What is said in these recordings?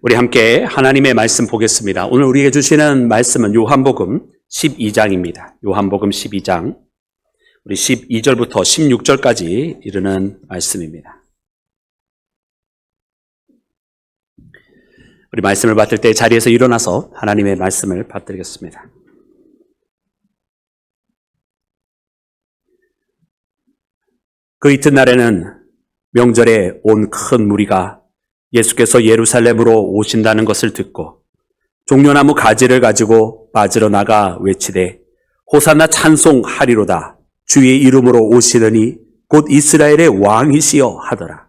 우리 함께 하나님의 말씀 보겠습니다. 오늘 우리에게 주시는 말씀은 요한복음 12장입니다. 요한복음 12장, 우리 12절부터 16절까지 이르는 말씀입니다. 우리 말씀을 받들 때 자리에서 일어나서 하나님의 말씀을 받들겠습니다. 그 이튿날에는 명절에 온 큰 무리가 예수께서 예루살렘으로 오신다는 것을 듣고 종려나무 가지를 가지고 빠지러 나가 외치되 호산나 찬송하리로다 주의 이름으로 오시더니 곧 이스라엘의 왕이시여 하더라.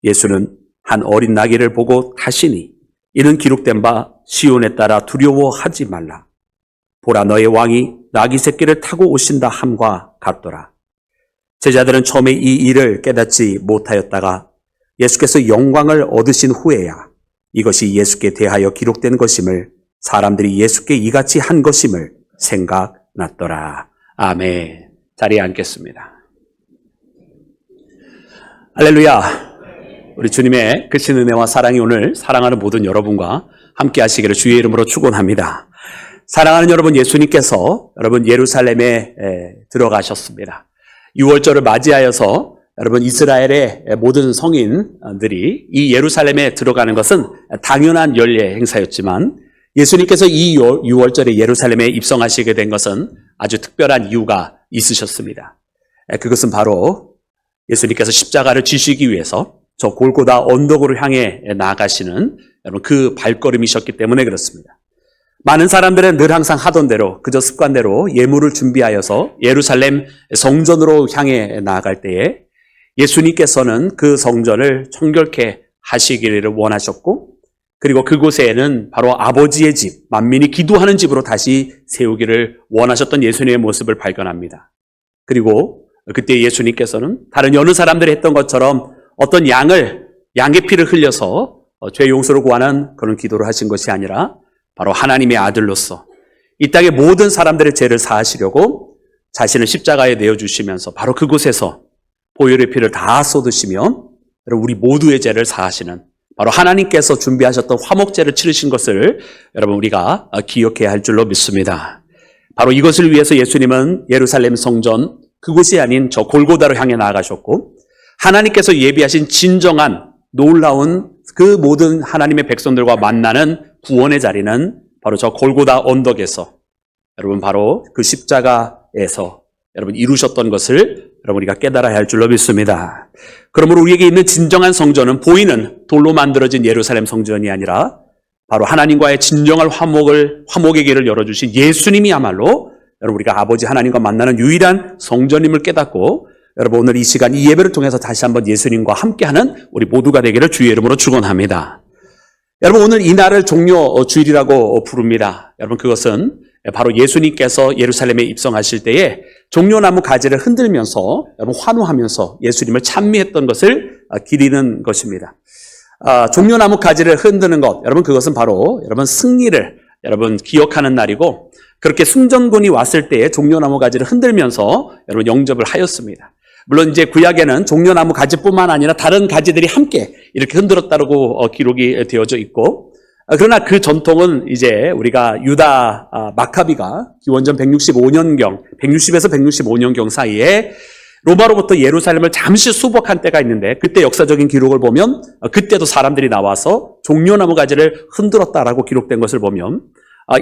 예수는 한 어린 나귀를 보고 타시니 이는 기록된 바 시온에 따라 두려워하지 말라. 보라 너의 왕이 나귀 새끼를 타고 오신다 함과 같더라. 제자들은 처음에 이 일을 깨닫지 못하였다가 예수께서 영광을 얻으신 후에야 이것이 예수께 대하여 기록된 것임을, 사람들이 예수께 이같이 한 것임을 생각났더라. 아멘. 자리에 앉겠습니다. 할렐루야. 우리 주님의 크신 은혜와 사랑이 오늘 사랑하는 모든 여러분과 함께 하시기를 주의 이름으로 축원합니다. 사랑하는 여러분, 예수님께서 여러분 예루살렘에 들어가셨습니다. 6월절을 맞이하여서 여러분 이스라엘의 모든 성인들이 이 예루살렘에 들어가는 것은 당연한 연례 행사였지만 예수님께서 이 6월절에 예루살렘에 입성하시게 된 것은 아주 특별한 이유가 있으셨습니다. 그것은 바로 예수님께서 십자가를 지시기 위해서 저 골고다 언덕으로 향해 나아가시는 여러분 그 발걸음이셨기 때문에 그렇습니다. 많은 사람들은 늘 항상 하던 대로 그저 습관대로 예물을 준비하여서 예루살렘 성전으로 향해 나아갈 때에 예수님께서는 그 성전을 청결케 하시기를 원하셨고, 그리고 그곳에는 바로 아버지의 집, 만민이 기도하는 집으로 다시 세우기를 원하셨던 예수님의 모습을 발견합니다. 그리고 그때 예수님께서는 다른 여느 사람들이 했던 것처럼 어떤 양의 피를 흘려서 죄 용서를 구하는 그런 기도를 하신 것이 아니라 바로 하나님의 아들로서 이 땅의 모든 사람들의 죄를 사하시려고 자신을 십자가에 내어주시면서 바로 그곳에서 보혈의 피를 다 쏟으시며 우리 모두의 죄를 사하시는 바로 하나님께서 준비하셨던 화목제를 치르신 것을 여러분 우리가 기억해야 할 줄로 믿습니다. 바로 이것을 위해서 예수님은 예루살렘 성전 그곳이 아닌 저 골고다로 향해 나아가셨고, 하나님께서 예비하신 진정한 놀라운 그 모든 하나님의 백성들과 만나는 구원의 자리는 바로 저 골고다 언덕에서 여러분 바로 그 십자가에서 여러분 이루셨던 것을 여러분 우리가 깨달아야 할 줄로 믿습니다. 그러므로 우리에게 있는 진정한 성전은 보이는 돌로 만들어진 예루살렘 성전이 아니라 바로 하나님과의 진정한 화목의 길을 열어주신 예수님이야말로 여러분 우리가 아버지 하나님과 만나는 유일한 성전임을 깨닫고, 여러분 오늘 이 시간 이 예배를 통해서 다시 한번 예수님과 함께하는 우리 모두가 되기를 주의 이름으로 축원합니다. 여러분 오늘 이 날을 종려 주일이라고 부릅니다. 여러분 그것은 바로 예수님께서 예루살렘에 입성하실 때에 종려나무 가지를 흔들면서 여러분 환호하면서 예수님을 찬미했던 것을 기리는 것입니다. 종려나무 가지를 흔드는 것, 여러분 그것은 바로 여러분 승리를 여러분 기억하는 날이고, 그렇게 승전군이 왔을 때에 종려나무 가지를 흔들면서 여러분 영접을 하였습니다. 물론 이제 구약에는 종려나무 가지뿐만 아니라 다른 가지들이 함께 이렇게 흔들었다고 기록이 되어져 있고, 그러나 그 전통은 이제 우리가 유다 마카비가 기원전 160에서 165년경 사이에 로마로부터 예루살렘을 잠시 수복한 때가 있는데, 그때 역사적인 기록을 보면 그때도 사람들이 나와서 종려나무 가지를 흔들었다라고 기록된 것을 보면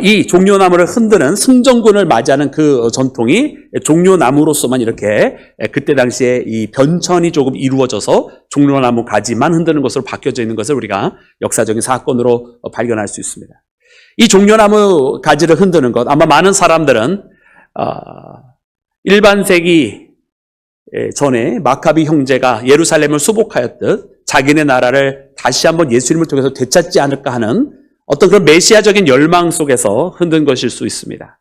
이 종려나무를 흔드는 승전군을 맞이하는 그 전통이 종려나무로서만 이렇게 그때 당시에 이 변천이 조금 이루어져서 종려나무 가지만 흔드는 것으로 바뀌어져 있는 것을 우리가 역사적인 사건으로 발견할 수 있습니다. 이 종려나무 가지를 흔드는 것, 아마 많은 사람들은 1반세기 전에 마카비 형제가 예루살렘을 수복하였듯 자기네 나라를 다시 한번 예수님을 통해서 되찾지 않을까 하는 어떤 그런 메시아적인 열망 속에서 흔든 것일 수 있습니다.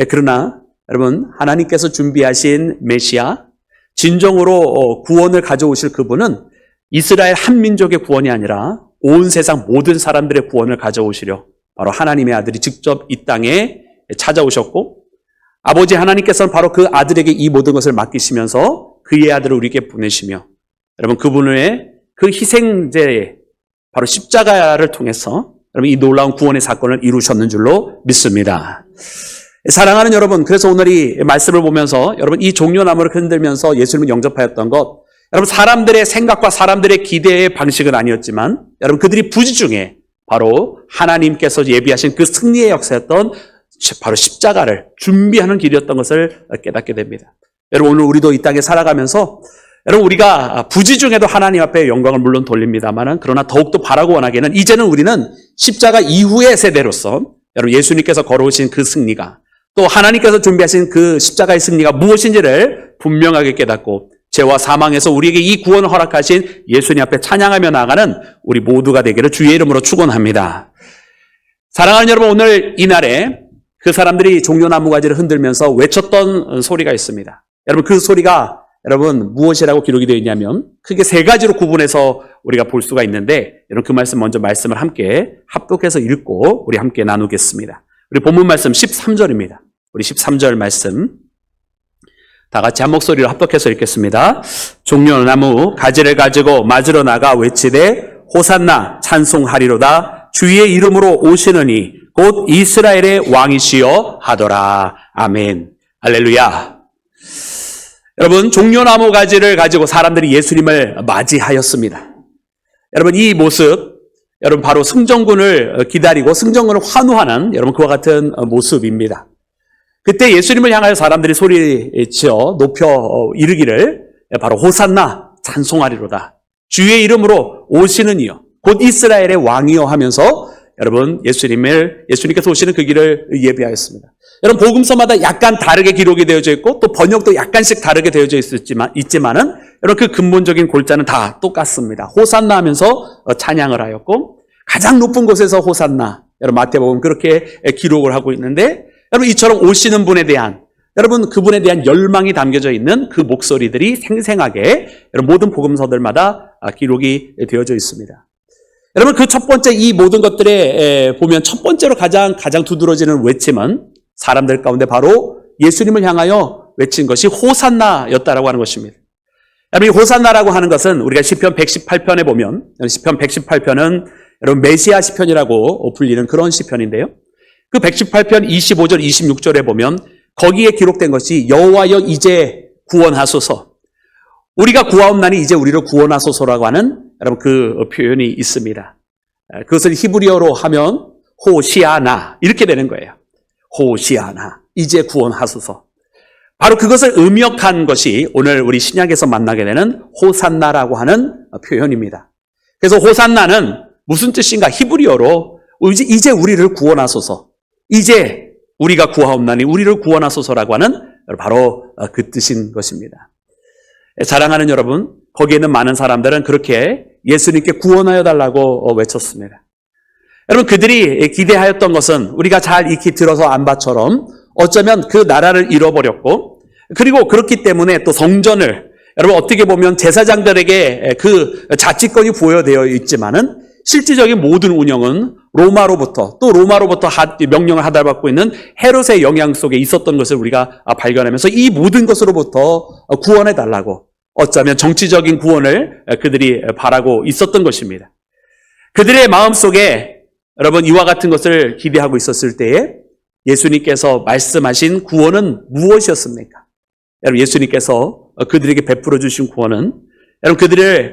그러나 여러분 하나님께서 준비하신 메시아, 진정으로 구원을 가져오실 그분은 이스라엘 한 민족의 구원이 아니라 온 세상 모든 사람들의 구원을 가져오시려 바로 하나님의 아들이 직접 이 땅에 찾아오셨고, 아버지 하나님께서는 바로 그 아들에게 이 모든 것을 맡기시면서 그의 아들을 우리에게 보내시며, 여러분 그분의 그 희생제에 바로 십자가를 통해서 여러분 이 놀라운 구원의 사건을 이루셨는 줄로 믿습니다. 사랑하는 여러분, 그래서 오늘 이 말씀을 보면서 여러분 이 종려나무를 흔들면서 예수님을 영접하였던 것, 여러분 사람들의 생각과 사람들의 기대의 방식은 아니었지만 여러분 그들이 부지중에 바로 하나님께서 예비하신 그 승리의 역사였던 바로 십자가를 준비하는 길이었던 것을 깨닫게 됩니다. 여러분 오늘 우리도 이 땅에 살아가면서 여러분 우리가 부지중에도 하나님 앞에 영광을 물론 돌립니다만 그러나 더욱더 바라고 원하기에는 이제는 우리는 십자가 이후의 세대로서 여러분 예수님께서 걸어오신 그 승리가 또 하나님께서 준비하신 그 십자가의 승리가 무엇인지를 분명하게 깨닫고 죄와 사망에서 우리에게 이 구원을 허락하신 예수님 앞에 찬양하며 나아가는 우리 모두가 되기를 주의 이름으로 축원합니다. 사랑하는 여러분, 오늘 이날에 그 사람들이 종려나무 가지를 흔들면서 외쳤던 소리가 있습니다. 여러분 그 소리가 여러분 무엇이라고 기록이 되어 있냐면 크게 세 가지로 구분해서 우리가 볼 수가 있는데 여러분 그 말씀 먼저 말씀을 함께 합독해서 읽고 우리 함께 나누겠습니다. 우리 본문 말씀 13절입니다. 우리 13절 말씀 다 같이 한 목소리로 합독해서 읽겠습니다. 종려나무 가지를 가지고 맞으러 나가 외치되 호산나 찬송하리로다 주의 이름으로 오시느니 곧 이스라엘의 왕이시여 하더라. 아멘. 할렐루야. 여러분 종려나무 가지를 가지고 사람들이 예수님을 맞이하였습니다. 여러분 이 모습 여러분 바로 승정군을 기다리고 승정군을 환호하는 여러분 그와 같은 모습입니다. 그때 예수님을 향하여 사람들이 소리치어 높여 이르기를 바로 호산나 찬송하리로다. 주의 이름으로 오시는 이여 곧 이스라엘의 왕이여 하면서 여러분 예수님께서 오시는 그 길을 예비하였습니다. 여러분 복음서마다 약간 다르게 기록이 되어져 있고 또 번역도 약간씩 다르게 되어져 있지만은 여러분 그 근본적인 골자는 다 똑같습니다. 호산나 하면서 찬양을 하였고 가장 높은 곳에서 호산나. 여러분 마태복음 그렇게 기록을 하고 있는데 여러분 이처럼 오시는 분에 대한 여러분 그분에 대한 열망이 담겨져 있는 그 목소리들이 생생하게 여러분 모든 복음서들마다 기록이 되어져 있습니다. 여러분 그 첫 번째 이 모든 것들에 보면 첫 번째로 가장 두드러지는 외침은 사람들 가운데 바로 예수님을 향하여 외친 것이 호산나였다라고 하는 것입니다. 여러분 이 호산나라고 하는 것은 우리가 시편 118편에 보면 시편 118편은 여러분 메시아 시편이라고 불리는 그런 시편인데요. 그 118편 25절 26절에 보면 거기에 기록된 것이 여호와여 이제 구원하소서. 우리가 구하옵나니 이제 우리를 구원하소서라고 하는 여러분 그 표현이 있습니다. 그것을 히브리어로 하면 호시아나 이렇게 되는 거예요. 호시아나 이제 구원하소서. 바로 그것을 음역한 것이 오늘 우리 신약에서 만나게 되는 호산나라고 하는 표현입니다. 그래서 호산나는 무슨 뜻인가? 히브리어로 이제 우리를 구원하소서. 이제 우리가 구하옵나니 우리를 구원하소서라고 하는 바로 그 뜻인 것입니다. 사랑하는 여러분, 거기에 있는 많은 사람들은 그렇게 예수님께 구원하여 달라고 외쳤습니다. 여러분 그들이 기대하였던 것은 우리가 잘 익히 들어서 안 바처럼 어쩌면 그 나라를 잃어버렸고 그리고 그렇기 때문에 또 성전을 여러분 어떻게 보면 제사장들에게 그 자치권이 부여되어 있지만은 실질적인 모든 운영은 로마로부터 명령을 하달받고 있는 헤롯의 영향 속에 있었던 것을 우리가 발견하면서 이 모든 것으로부터 구원해달라고 어쩌면 정치적인 구원을 그들이 바라고 있었던 것입니다. 그들의 마음속에 여러분 이와 같은 것을 기대하고 있었을 때에 예수님께서 말씀하신 구원은 무엇이었습니까? 여러분 예수님께서 그들에게 베풀어 주신 구원은 여러분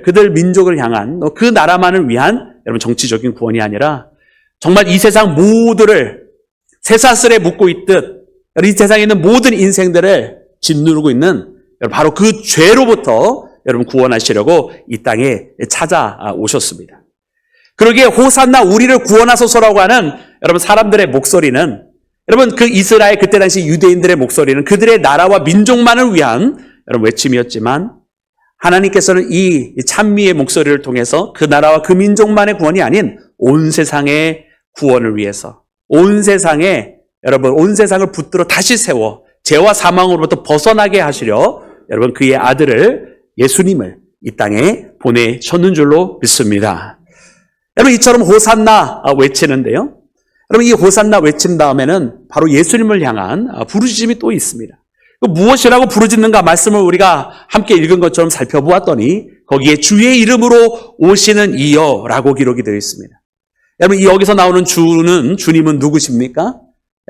그들 민족을 향한 그 나라만을 위한 여러분 정치적인 구원이 아니라 정말 이 세상 모두를 쇠사슬에 묶고 있듯 이 세상에 있는 모든 인생들을 짓누르고 있는 바로 그 죄로부터 여러분 구원하시려고 이 땅에 찾아오셨습니다. 그러기에 호산나 우리를 구원하소서라고 하는 여러분 사람들의 목소리는 여러분 그 이스라엘 그때 당시 유대인들의 목소리는 그들의 나라와 민족만을 위한 여러분 외침이었지만 하나님께서는 이 찬미의 목소리를 통해서 그 나라와 그 민족만의 구원이 아닌 온 세상의 구원을 위해서 온 세상을 붙들어 다시 세워 죄와 사망으로부터 벗어나게 하시려 여러분 그의 아들을 예수님을 이 땅에 보내셨는 줄로 믿습니다. 여러분 이처럼 호산나 외치는데요. 여러분 이 호산나 외친 다음에는 바로 예수님을 향한 부르짖음이 또 있습니다. 무엇이라고 부르짖는가 말씀을 우리가 함께 읽은 것처럼 살펴보았더니 거기에 주의 이름으로 오시는 이여라고 기록이 되어 있습니다. 여러분 여기서 나오는 주님은 누구십니까?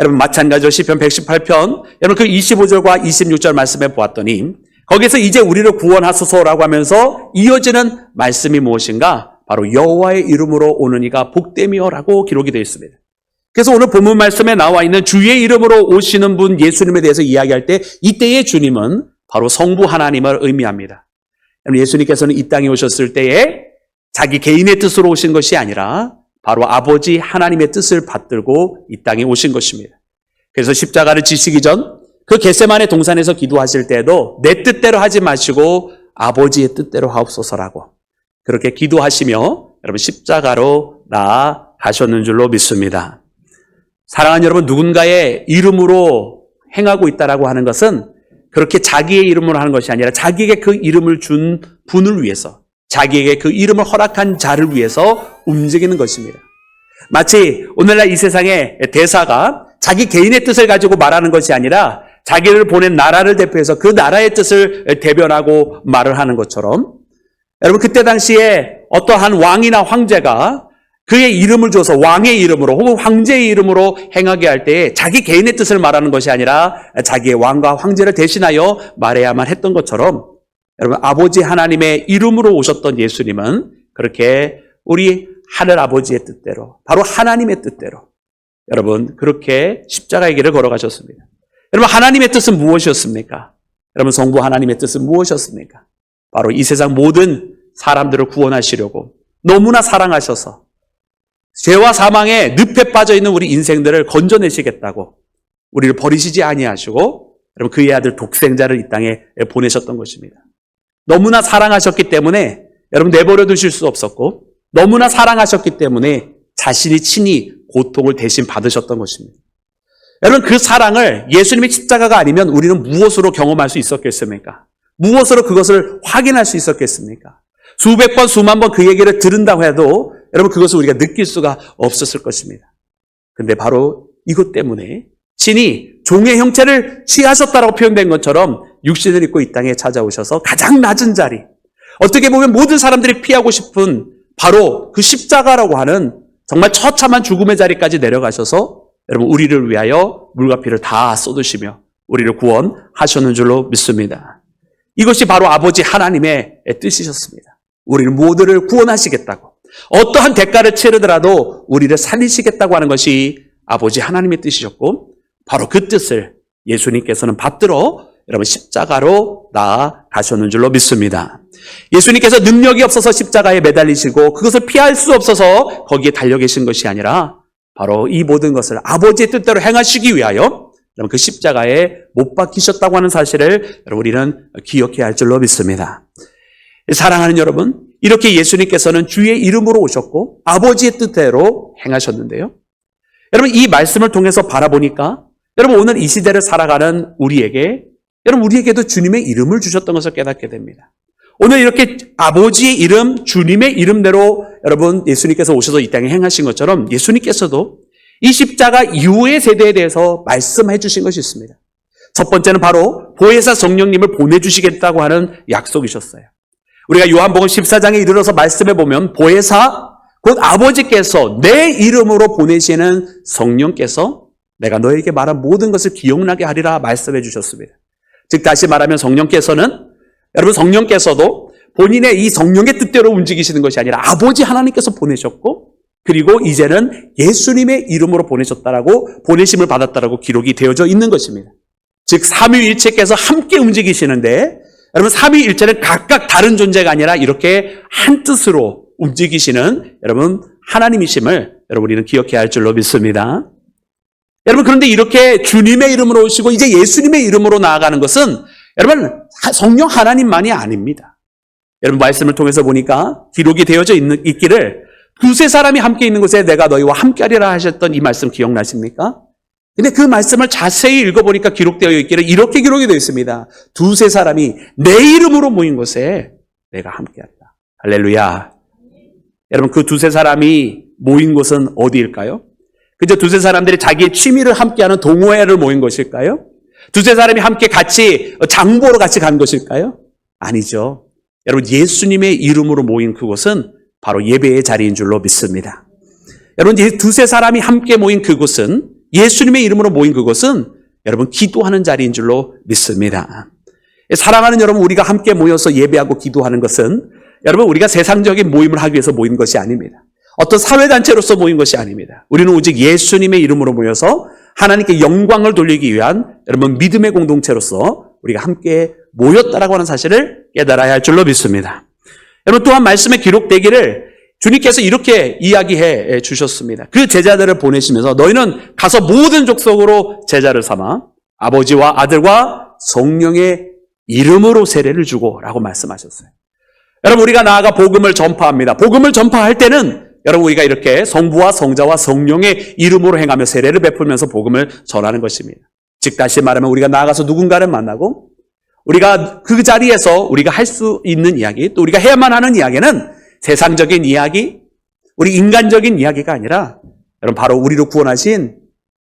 여러분 마찬가지로 시편 118편 여러분 그 25절과 26절 말씀에 보았더니 거기서 이제 우리를 구원하소서라고 하면서 이어지는 말씀이 무엇인가? 바로 여호와의 이름으로 오는 이가 복되며라고 기록이 되어 있습니다. 그래서 오늘 본문 말씀에 나와 있는 주의 이름으로 오시는 분 예수님에 대해서 이야기할 때 이때의 주님은 바로 성부 하나님을 의미합니다. 예수님께서는 이 땅에 오셨을 때에 자기 개인의 뜻으로 오신 것이 아니라 바로 아버지 하나님의 뜻을 받들고 이 땅에 오신 것입니다. 그래서 십자가를 지시기 전 그 겟세마네 동산에서 기도하실 때에도 내 뜻대로 하지 마시고 아버지의 뜻대로 하옵소서라고 그렇게 기도하시며 여러분 십자가로 나아가셨는 줄로 믿습니다. 사랑하는 여러분, 누군가의 이름으로 행하고 있다라고 하는 것은 그렇게 자기의 이름으로 하는 것이 아니라 자기에게 그 이름을 준 분을 위해서, 자기에게 그 이름을 허락한 자를 위해서 움직이는 것입니다. 마치 오늘날 이 세상의 대사가 자기 개인의 뜻을 가지고 말하는 것이 아니라 자기를 보낸 나라를 대표해서 그 나라의 뜻을 대변하고 말을 하는 것처럼 여러분 그때 당시에 어떠한 왕이나 황제가 그의 이름을 줘서 왕의 이름으로 혹은 황제의 이름으로 행하게 할 때 자기 개인의 뜻을 말하는 것이 아니라 자기의 왕과 황제를 대신하여 말해야만 했던 것처럼 여러분 아버지 하나님의 이름으로 오셨던 예수님은 그렇게 우리 하늘 아버지의 뜻대로 바로 하나님의 뜻대로 여러분 그렇게 십자가의 길을 걸어가셨습니다. 여러분 하나님의 뜻은 무엇이었습니까? 여러분 성부 하나님의 뜻은 무엇이었습니까? 바로 이 세상 모든 사람들을 구원하시려고 너무나 사랑하셔서 죄와 사망의 늪에 빠져있는 우리 인생들을 건져내시겠다고 우리를 버리시지 아니하시고 여러분 그의 아들 독생자를 이 땅에 보내셨던 것입니다. 너무나 사랑하셨기 때문에 여러분 내버려 두실 수 없었고 너무나 사랑하셨기 때문에 자신이 친히 고통을 대신 받으셨던 것입니다. 여러분 그 사랑을 예수님의 십자가가 아니면 우리는 무엇으로 경험할 수 있었겠습니까? 무엇으로 그것을 확인할 수 있었겠습니까? 수백 번 수만 번 그 얘기를 들은다고 해도 여러분 그것을 우리가 느낄 수가 없었을 것입니다. 근데 바로 이것 때문에 친히 종의 형체를 취하셨다라고 표현된 것처럼 육신을 입고 이 땅에 찾아오셔서 가장 낮은 자리, 어떻게 보면 모든 사람들이 피하고 싶은 바로 그 십자가라고 하는 정말 처참한 죽음의 자리까지 내려가셔서 여러분 우리를 위하여 물과 피를 다 쏟으시며 우리를 구원하셨는 줄로 믿습니다. 이것이 바로 아버지 하나님의 뜻이셨습니다. 우리를 모두를 구원하시겠다고 어떠한 대가를 치르더라도 우리를 살리시겠다고 하는 것이 아버지 하나님의 뜻이셨고 바로 그 뜻을 예수님께서는 받들어 여러분 십자가로 나아가셨는 줄로 믿습니다. 예수님께서 능력이 없어서 십자가에 매달리시고 그것을 피할 수 없어서 거기에 달려 계신 것이 아니라 바로 이 모든 것을 아버지의 뜻대로 행하시기 위하여 여러분 그 십자가에 못 박히셨다고 하는 사실을 여러분 우리는 기억해야 할 줄로 믿습니다. 사랑하는 여러분, 이렇게 예수님께서는 주의 이름으로 오셨고 아버지의 뜻대로 행하셨는데요. 여러분 이 말씀을 통해서 바라보니까 여러분 오늘 이 시대를 살아가는 우리에게도 주님의 이름을 주셨던 것을 깨닫게 됩니다. 오늘 이렇게 아버지의 이름, 주님의 이름대로 여러분 예수님께서 오셔서 이 땅에 행하신 것처럼 예수님께서도 이 십자가 이후의 세대에 대해서 말씀해 주신 것이 있습니다. 첫 번째는 바로 보혜사 성령님을 보내주시겠다고 하는 약속이셨어요. 우리가 요한복음 14장에 이르러서 말씀해 보면 보혜사 곧 아버지께서 내 이름으로 보내시는 성령께서 내가 너에게 말한 모든 것을 기억나게 하리라 말씀해 주셨습니다. 즉 다시 말하면 성령께서도 본인의 이 성령의 뜻대로 움직이시는 것이 아니라 아버지 하나님께서 보내셨고 그리고 이제는 예수님의 이름으로 보내심을 받았다라고 기록이 되어져 있는 것입니다. 즉 삼위일체께서 함께 움직이시는데 여러분 삼위일체는 각각 다른 존재가 아니라 이렇게 한 뜻으로 움직이시는 여러분 하나님이심을 여러분 우리는 기억해야 할 줄로 믿습니다. 여러분 그런데 이렇게 주님의 이름으로 오시고 이제 예수님의 이름으로 나아가는 것은 여러분 성령 하나님만이 아닙니다. 여러분 말씀을 통해서 보니까 기록이 되어져 있기를 두세 사람이 함께 있는 곳에 내가 너희와 함께하리라 하셨던 이 말씀 기억나십니까? 근데 그 말씀을 자세히 읽어보니까 기록되어 있기를 이렇게 기록이 되어 있습니다. 두세 사람이 내 이름으로 모인 곳에 내가 함께하리라. 할렐루야. 여러분 그 두세 사람이 모인 곳은 어디일까요? 그저 두세 사람들이 자기의 취미를 함께하는 동호회를 모인 것일까요? 두세 사람이 함께 같이 장보러 같이 간 것일까요? 아니죠. 여러분, 예수님의 이름으로 모인 그곳은 바로 예배의 자리인 줄로 믿습니다. 여러분, 두세 사람이 함께 모인 그곳은, 예수님의 이름으로 모인 그곳은 여러분 기도하는 자리인 줄로 믿습니다. 사랑하는 여러분, 우리가 함께 모여서 예배하고 기도하는 것은 여러분 우리가 세상적인 모임을 하기 위해서 모인 것이 아닙니다. 어떤 사회단체로서 모인 것이 아닙니다. 우리는 오직 예수님의 이름으로 모여서 하나님께 영광을 돌리기 위한 여러분 믿음의 공동체로서 우리가 함께 모였다라고 하는 사실을 깨달아야 할 줄로 믿습니다. 여러분, 또한 말씀에 기록되기를 주님께서 이렇게 이야기해 주셨습니다. 그 제자들을 보내시면서 너희는 가서 모든 족속으로 제자를 삼아 아버지와 아들과 성령의 이름으로 세례를 주고 라고 말씀하셨어요. 여러분, 우리가 나아가 복음을 전파합니다. 복음을 전파할 때는 여러분 우리가 이렇게 성부와 성자와 성령의 이름으로 행하며 세례를 베풀면서 복음을 전하는 것입니다. 즉 다시 말하면 우리가 나아가서 누군가를 만나고 우리가 그 자리에서 우리가 할 수 있는 이야기, 또 우리가 해야만 하는 이야기는 세상적인 이야기, 우리 인간적인 이야기가 아니라 여러분 바로 우리를 구원하신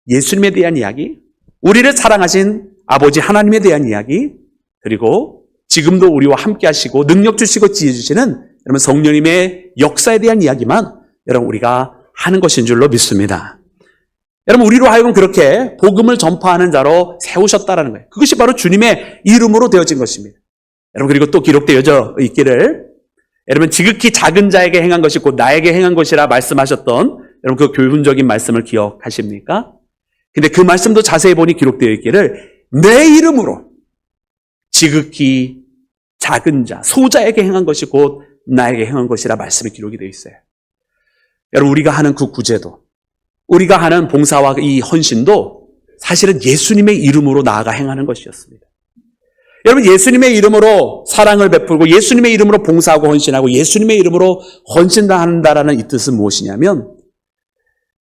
예수님에 대한 이야기, 우리를 사랑하신 아버지 하나님에 대한 이야기, 그리고 지금도 우리와 함께 하시고 능력 주시고 지혜 주시는 여러분 성령님의 역사에 대한 이야기만 여러분 우리가 하는 것인 줄로 믿습니다. 여러분, 우리로 하여금 그렇게 복음을 전파하는 자로 세우셨다라는 거예요. 그것이 바로 주님의 이름으로 되어진 것입니다. 여러분, 그리고 또 기록되어져 있기를 여러분 지극히 작은 자에게 행한 것이 곧 나에게 행한 것이라 말씀하셨던 여러분 그 교훈적인 말씀을 기억하십니까? 근데 그 말씀도 자세히 보니 기록되어 있기를 내 이름으로 지극히 작은 자, 소자에게 행한 것이 곧 나에게 행한 것이라 말씀이 기록이 되어 있어요. 여러분, 우리가 하는 그 구제도, 우리가 하는 봉사와 이 헌신도 사실은 예수님의 이름으로 나아가 행하는 것이었습니다. 여러분, 예수님의 이름으로 사랑을 베풀고 예수님의 이름으로 봉사하고 헌신하고 예수님의 이름으로 헌신한다라는 이 뜻은 무엇이냐면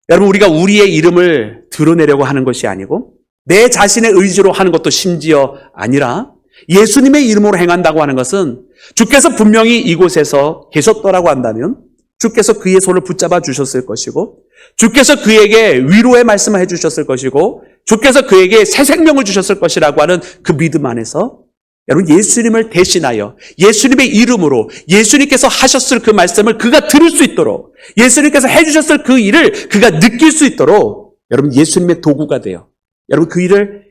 여러분, 우리가 우리의 이름을 드러내려고 하는 것이 아니고 내 자신의 의지로 하는 것도 심지어 아니라 예수님의 이름으로 행한다고 하는 것은 주께서 분명히 이곳에서 계셨더라고 한다면 주께서 그의 손을 붙잡아 주셨을 것이고 주께서 그에게 위로의 말씀을 해주셨을 것이고 주께서 그에게 새 생명을 주셨을 것이라고 하는 그 믿음 안에서 여러분 예수님을 대신하여 예수님의 이름으로 예수님께서 하셨을 그 말씀을 그가 들을 수 있도록 예수님께서 해주셨을 그 일을 그가 느낄 수 있도록 여러분 예수님의 도구가 되어 여러분 그 일을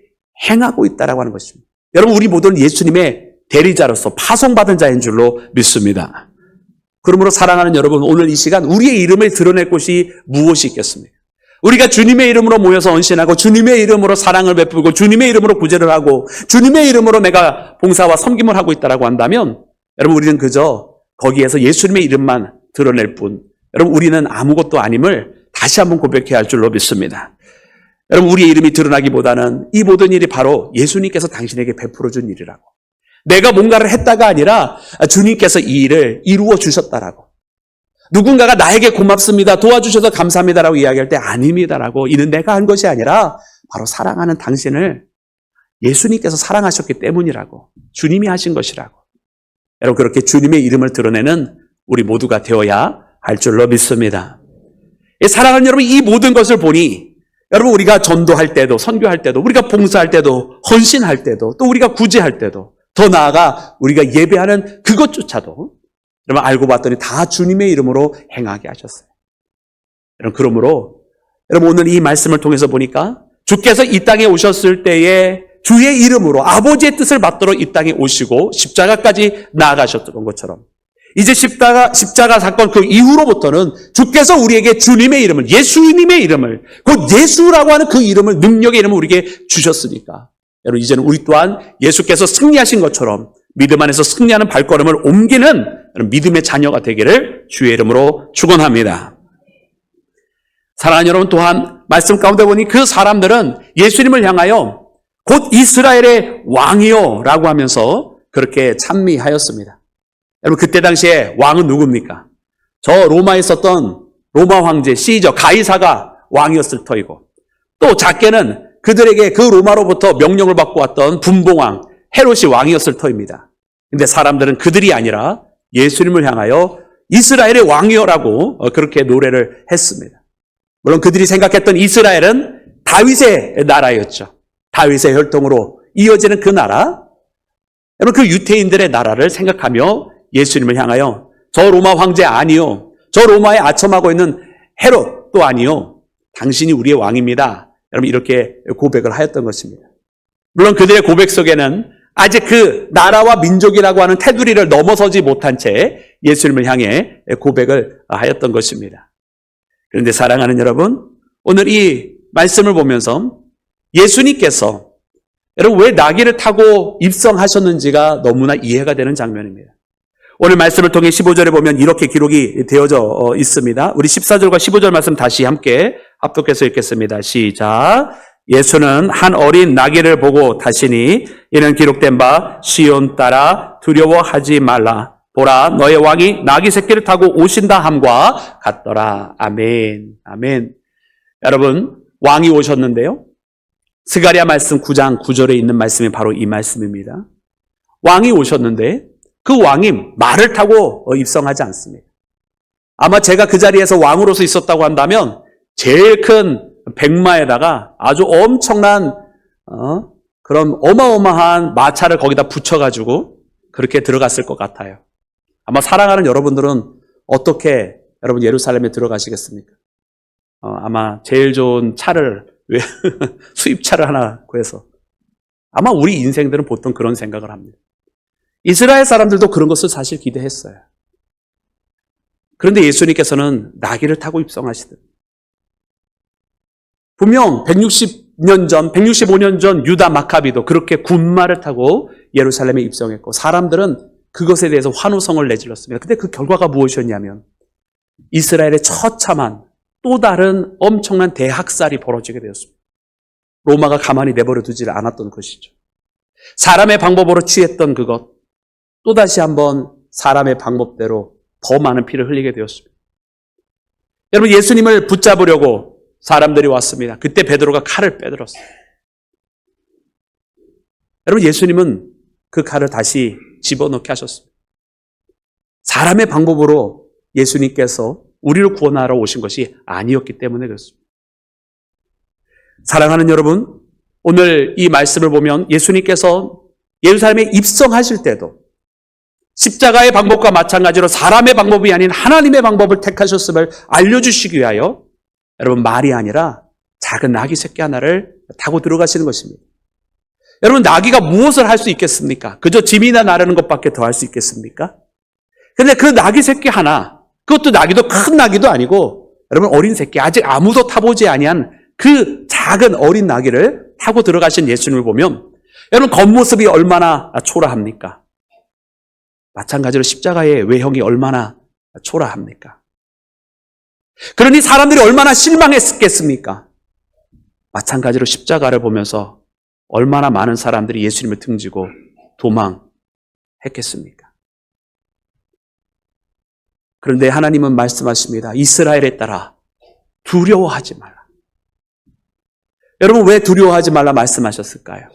행하고 있다라고 하는 것입니다. 여러분 우리 모두는 예수님의 대리자로서 파송받은 자인 줄로 믿습니다. 그러므로 사랑하는 여러분, 오늘 이 시간 우리의 이름을 드러낼 곳이 무엇이 있겠습니까? 우리가 주님의 이름으로 모여서 헌신하고 주님의 이름으로 사랑을 베풀고 주님의 이름으로 구제를 하고 주님의 이름으로 내가 봉사와 섬김을 하고 있다라고 한다면 여러분 우리는 그저 거기에서 예수님의 이름만 드러낼 뿐 여러분 우리는 아무것도 아님을 다시 한번 고백해야 할 줄로 믿습니다. 여러분 우리의 이름이 드러나기보다는 이 모든 일이 바로 예수님께서 당신에게 베풀어 준 일이라고 내가 뭔가를 했다가 아니라 주님께서 이 일을 이루어 주셨다라고 누군가가 나에게 고맙습니다 도와주셔서 감사합니다라고 이야기할 때 아닙니다라고 이는 내가 한 것이 아니라 바로 사랑하는 당신을 예수님께서 사랑하셨기 때문이라고 주님이 하신 것이라고 여러분 그렇게 주님의 이름을 드러내는 우리 모두가 되어야 할 줄로 믿습니다. 사랑하는 여러분 이 모든 것을 보니 여러분 우리가 전도할 때도 선교할 때도 우리가 봉사할 때도 헌신할 때도 또 우리가 구제할 때도 더 나아가 우리가 예배하는 그것조차도 여러분 알고 봤더니 다 주님의 이름으로 행하게 하셨어요. 여러분 그러므로 여러분 오늘 이 말씀을 통해서 보니까 주께서 이 땅에 오셨을 때에 주의 이름으로 아버지의 뜻을 받들어 이 땅에 오시고 십자가까지 나아가셨던 것처럼 이제 십자가 사건 그 이후로부터는 주께서 우리에게 주님의 이름을 예수님의 이름을 곧 예수라고 하는 그 이름을 능력의 이름을 우리에게 주셨으니까 여러분 이제는 우리 또한 예수께서 승리하신 것처럼 믿음 안에서 승리하는 발걸음을 옮기는 믿음의 자녀가 되기를 주의 이름으로 축원합니다. 사랑하는 여러분 또한 말씀 가운데 보니 그 사람들은 예수님을 향하여 곧 이스라엘의 왕이요 라고 하면서 그렇게 찬미하였습니다. 여러분 그때 당시에 왕은 누굽니까? 저 로마에 있었던 로마 황제 시저 가이사가 왕이었을 터이고 또 작게는 그들에게 그 로마로부터 명령을 받고 왔던 분봉왕 헤롯이 왕이었을 터입니다. 근데 사람들은 그들이 아니라 예수님을 향하여 이스라엘의 왕이여라고 그렇게 노래를 했습니다. 물론 그들이 생각했던 이스라엘은 다윗의 나라였죠. 다윗의 혈통으로 이어지는 그 나라, 여러분 그 유태인들의 나라를 생각하며 예수님을 향하여 저 로마 황제 아니요, 저 로마에 아첨하고 있는 헤롯도 아니요, 당신이 우리의 왕입니다. 여러분 이렇게 고백을 하였던 것입니다. 물론 그들의 고백 속에는 아직 그 나라와 민족이라고 하는 테두리를 넘어서지 못한 채 예수님을 향해 고백을 하였던 것입니다. 그런데 사랑하는 여러분, 오늘 이 말씀을 보면서 예수님께서 여러분 왜 나귀를 타고 입성하셨는지가 너무나 이해가 되는 장면입니다. 오늘 말씀을 통해 15절에 보면 이렇게 기록이 되어져 있습니다. 우리 14절과 15절 말씀 다시 함께 합독해서 읽겠습니다. 시작. 예수는 한 어린 나귀를 보고 타시니 이는 기록된 바 시온 따라 두려워하지 말라. 보라 너의 왕이 나귀 새끼를 타고 오신다 함과 같더라. 아멘. 아멘. 여러분 왕이 오셨는데요. 스가랴 말씀 9장 9절에 있는 말씀이 바로 이 말씀입니다. 왕이 오셨는데 그 왕이 말을 타고 입성하지 않습니다. 아마 제가 그 자리에서 왕으로서 있었다고 한다면 제일 큰 백마에다가 아주 엄청난 그런 어마어마한 마차를 거기다 붙여가지고 그렇게 들어갔을 것 같아요. 아마 사랑하는 여러분들은 어떻게 여러분 예루살렘에 들어가시겠습니까? 아마 제일 좋은 차를 수입차를 하나 구해서 아마 우리 인생들은 보통 그런 생각을 합니다. 이스라엘 사람들도 그런 것을 사실 기대했어요. 그런데 예수님께서는 나귀를 타고 입성하시듯 분명 160년 전, 165년 전 유다 마카비도 그렇게 군마를 타고 예루살렘에 입성했고 사람들은 그것에 대해서 환호성을 내질렀습니다. 근데 그 결과가 무엇이었냐면 이스라엘의 처참한 또 다른 엄청난 대학살이 벌어지게 되었습니다. 로마가 가만히 내버려 두지 않았던 것이죠. 사람의 방법으로 취했던 그것 또다시 한번 사람의 방법대로 더 많은 피를 흘리게 되었습니다. 여러분 예수님을 붙잡으려고 사람들이 왔습니다. 그때 베드로가 칼을 빼들었어요. 여러분 예수님은 그 칼을 다시 집어넣게 하셨습니다. 사람의 방법으로 예수님께서 우리를 구원하러 오신 것이 아니었기 때문에 그렇습니다. 사랑하는 여러분, 오늘 이 말씀을 보면 예수님께서 예루살렘에 입성하실 때도 십자가의 방법과 마찬가지로 사람의 방법이 아닌 하나님의 방법을 택하셨음을 알려주시기 위하여 여러분 말이 아니라 작은 나귀 새끼 하나를 타고 들어가시는 것입니다. 여러분 나귀가 무엇을 할 수 있겠습니까? 그저 짐이나 나르는 것밖에 더 할 수 있겠습니까? 그런데 그 나귀 새끼 하나, 그것도 나귀도 큰 나귀도 아니고 여러분 어린 새끼, 아직 아무도 타보지 아니한 그 작은 어린 나귀를 타고 들어가신 예수님을 보면 여러분 겉모습이 얼마나 초라합니까? 마찬가지로 십자가의 외형이 얼마나 초라합니까? 그러니 사람들이 얼마나 실망했겠습니까? 마찬가지로 십자가를 보면서 얼마나 많은 사람들이 예수님을 등지고 도망했겠습니까? 그런데 하나님은 말씀하십니다. 이스라엘에 따라 두려워하지 말라. 여러분 왜 두려워하지 말라 말씀하셨을까요?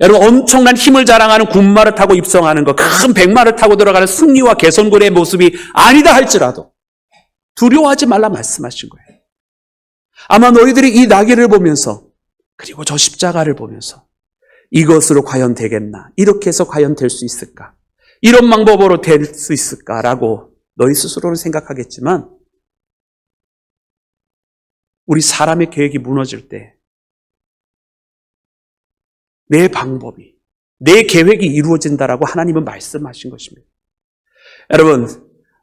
여러분 엄청난 힘을 자랑하는 군마를 타고 입성하는 것, 큰 백마를 타고 들어가는 승리와 개선군의 모습이 아니다 할지라도 두려워하지 말라 말씀하신 거예요. 아마 너희들이 이 나귀를 보면서 그리고 저 십자가를 보면서 이것으로 과연 되겠나? 이렇게 해서 과연 될 수 있을까? 이런 방법으로 될 수 있을까라고 너희 스스로는 생각하겠지만 우리 사람의 계획이 무너질 때 내 방법이, 내 계획이 이루어진다라고 하나님은 말씀하신 것입니다. 여러분,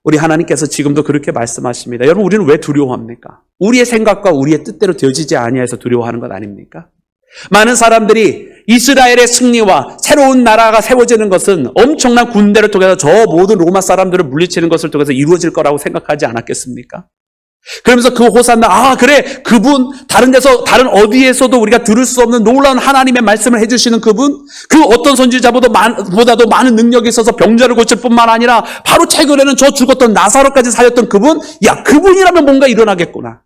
우리 하나님께서 지금도 그렇게 말씀하십니다. 여러분, 우리는 왜 두려워합니까? 우리의 생각과 우리의 뜻대로 되어지지 아니해서 두려워하는 것 아닙니까? 많은 사람들이 이스라엘의 승리와 새로운 나라가 세워지는 것은 엄청난 군대를 통해서 저 모든 로마 사람들을 물리치는 것을 통해서 이루어질 거라고 생각하지 않았겠습니까? 그러면서 그 호산나, 그래, 그분, 다른 어디에서도 우리가 들을 수 없는 놀라운 하나님의 말씀을 해주시는 그분, 그 어떤 선지자보다도 많은 능력이 있어서 병자를 고칠 뿐만 아니라 바로 최근에는 저 죽었던 나사로까지 살렸던 그분, 야, 그분이라면 뭔가 일어나겠구나.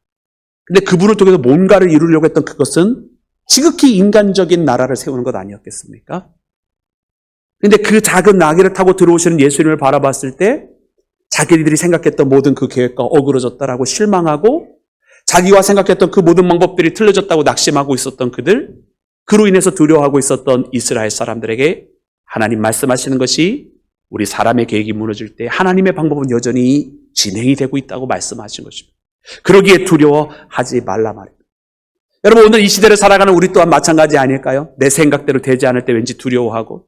근데 그분을 통해서 뭔가를 이루려고 했던 그것은 지극히 인간적인 나라를 세우는 것 아니었겠습니까? 근데 그 작은 나귀를 타고 들어오시는 예수님을 바라봤을 때 자기들이 생각했던 모든 그 계획과 어그러졌다라고 실망하고 자기와 생각했던 그 모든 방법들이 틀려졌다고 낙심하고 있었던 그들, 그로 인해서 두려워하고 있었던 이스라엘 사람들에게 하나님 말씀하시는 것이 우리 사람의 계획이 무너질 때 하나님의 방법은 여전히 진행이 되고 있다고 말씀하신 것입니다. 그러기에 두려워하지 말라 말입니다. 여러분, 오늘 이 시대를 살아가는 우리 또한 마찬가지 아닐까요? 내 생각대로 되지 않을 때 왠지 두려워하고,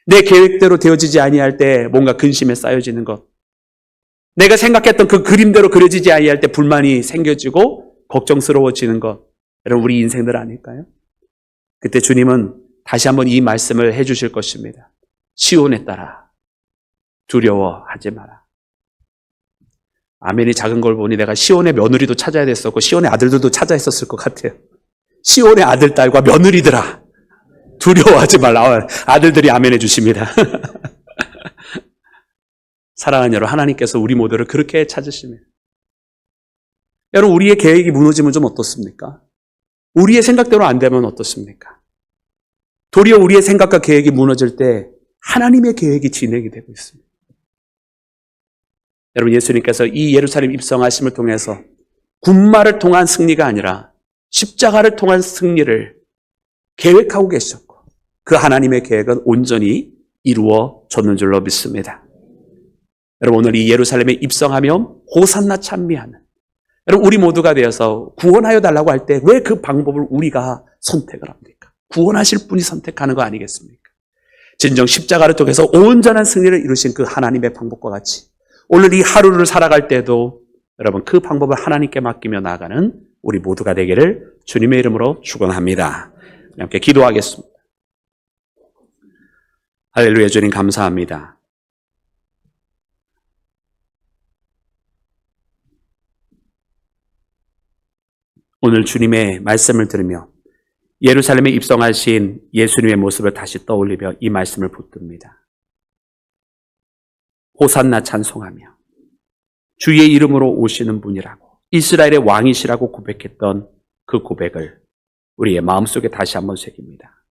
내 계획대로 되어지지 아니할 때 뭔가 근심에 쌓여지는 것, 내가 생각했던 그 그림대로 그려지지 아니할 때 불만이 생겨지고 걱정스러워지는 것, 여러분 우리 인생들 아닐까요? 그때 주님은 다시 한번 이 말씀을 해주실 것입니다. 시온에 따라 두려워하지 마라. 아멘이 작은 걸 보니 내가 시온의 며느리도 찾아야 됐었고 시온의 아들들도 찾아 있었을 것 같아요. 시온의 아들, 딸과 며느리들아, 두려워하지 말라. 아들들이 아멘해 주십니다. 사랑하는 여러분, 하나님께서 우리 모두를 그렇게 찾으십니다. 여러분, 우리의 계획이 무너지면 좀 어떻습니까? 우리의 생각대로 안 되면 어떻습니까? 도리어 우리의 생각과 계획이 무너질 때 하나님의 계획이 진행이 되고 있습니다. 여러분, 예수님께서 이 예루살렘 입성하심을 통해서 군마를 통한 승리가 아니라 십자가를 통한 승리를 계획하고 계셨고, 그 하나님의 계획은 온전히 이루어졌는 줄로 믿습니다. 여러분, 오늘 이 예루살렘에 입성하며 호산나 찬미하는 여러분, 우리 모두가 되어서 구원하여 달라고 할 때 왜 그 방법을 우리가 선택을 합니까? 구원하실 분이 선택하는 거 아니겠습니까? 진정 십자가를 통해서 온전한 승리를 이루신 그 하나님의 방법과 같이 오늘 이 하루를 살아갈 때도 여러분 그 방법을 하나님께 맡기며 나아가는 우리 모두가 되기를 주님의 이름으로 축원합니다. 함께 기도하겠습니다. 할렐루야. 주님 감사합니다. 오늘 주님의 말씀을 들으며 예루살렘에 입성하신 예수님의 모습을 다시 떠올리며 이 말씀을 붙듭니다. 호산나 찬송하며 주의 이름으로 오시는 분이라고, 이스라엘의 왕이시라고 고백했던 그 고백을 우리의 마음속에 다시 한번 새깁니다.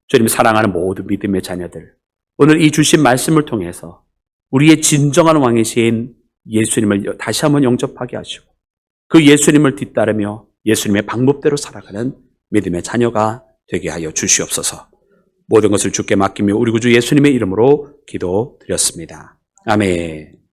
주님 사랑하는 모든 믿음의 자녀들, 오늘 이 주신 말씀을 통해서 우리의 진정한 왕이신 예수님을 다시 한번 영접하게 하시고 그 예수님을 뒤따르며 예수님의 방법대로 살아가는 믿음의 자녀가 되게 하여 주시옵소서. 모든 것을 주께 맡기며 우리 구주 예수님의 이름으로 기도드렸습니다. 아멘.